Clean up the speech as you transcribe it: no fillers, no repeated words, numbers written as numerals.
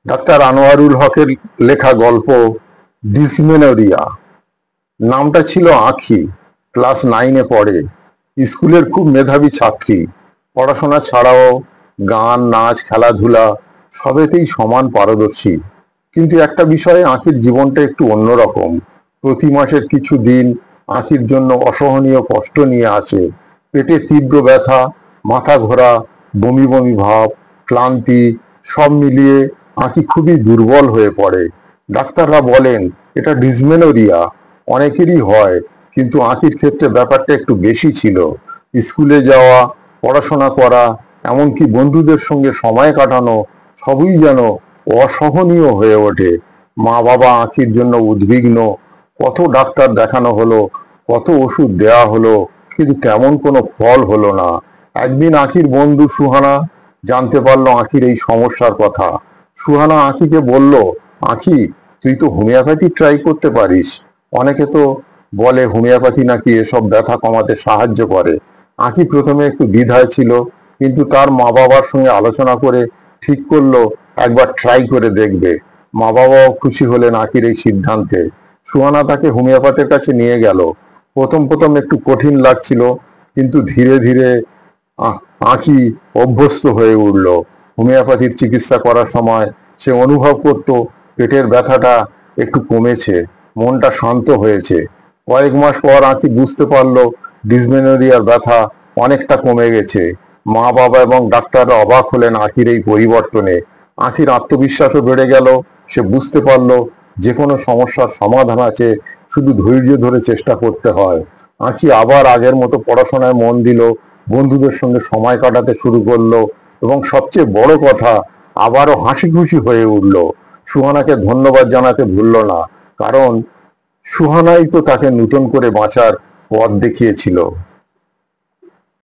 Doctor Anwarul হকের লেখা গল্প ডিসমেনোরিয়া। নামটা ছিল আঁখি। ক্লাস 9-এ পড়ে। স্কুলের খুব মেধাবী ছাত্রী। পড়াশোনা ছাড়াও গান, নাচ, খেলাধুলা সবেতেই সমান পারদর্শী। কিন্তু একটা বিষয়ে আঁখির জীবনটা একটু অন্যরকম। প্রতি মাসের কিছু দিন আঁখির জন্য অসহনীয় কষ্ট নিয়ে আসে। পেটে তীব্র ব্যথা, মাথা ঘোরা, বমি বমি ভাব, ক্লান্তি সব মিলিয়ে আঁখি খুবই দুর্বল হয়ে পড়ে। ডাক্তাররা বলেন এটা ডিসমেনোরিয়া। অনেকেরই হয়, কিন্তু আঁখির ক্ষেত্রে ব্যাপারটা একটু বেশি ছিল। স্কুলে যাওয়া, পড়াশোনা করা, এমনকি বন্ধুদের সঙ্গে সময় কাটানো সবই যেন অসহনীয় হয়ে ওঠে। মা বাবা আঁখির জন্য উদ্বিগ্ন। কত ডাক্তার দেখানো হলো, কত ওষুধ দেয়া হলো, কিন্তু তেমন কোনো ফল হলো না। একদিন আঁখির বন্ধু সুহানা জানতে পারলো আঁখির এই সমস্যার কথা। সুহানা আঁখিকে বলল, আঁখি, তুই তো হোমিওপ্যাথি ট্রাই করতে পারিস। অনেকে তো বলে হোমিওপ্যাথি নাকি এসব ব্যথা কমাতে সাহায্য করে। আঁখি প্রথমে একটু দ্বিধায় ছিল, কিন্তু তার মা বাবার সঙ্গে আলোচনা করে ঠিক করলো একবার ট্রাই করে দেখবে। মা বাবাও খুশি হলেন আঁখির এই সিদ্ধান্তে। সুহানা তাকে হোমিওপ্যাথের কাছে নিয়ে গেল। প্রথম প্রথম একটু কঠিন লাগছিল, কিন্তু ধীরে ধীরে আ- আঁখি অভ্যস্ত হয়ে উঠল। হোমিওপ্যাথির চিকিৎসা করার সময় সে অনুভব করত পেটের ব্যথাটা একটু কমেছে, মনটা শান্ত হয়েছে। কয়েক মাস পর আঁখি বুঝতে পারলো ডিসমেনোরিয়ার ব্যথা অনেকটা কমে গেছে। মা বাবা এবং ডাক্তাররা অবাক হলেন আঁখির এই পরিবর্তনে। আঁখির আত্মবিশ্বাসও বেড়ে গেল। সে বুঝতে পারলো যে কোনো সমস্যার সমাধান আছে, শুধু ধৈর্য ধরে চেষ্টা করতে হয়। আঁখি আবার আগের মতো পড়াশোনায় মন দিল, বন্ধুদের সঙ্গে সময় কাটাতে শুরু করলো, এবং সবচেয়ে বড় কথা, আবারও হাসি খুশি হয়ে উঠল। সুহানাকে ধন্যবাদ জানাতে ভুলল না, কারণ সুহানাই তো তাকে নতুন করে বাঁচার পথ দেখিয়েছিল।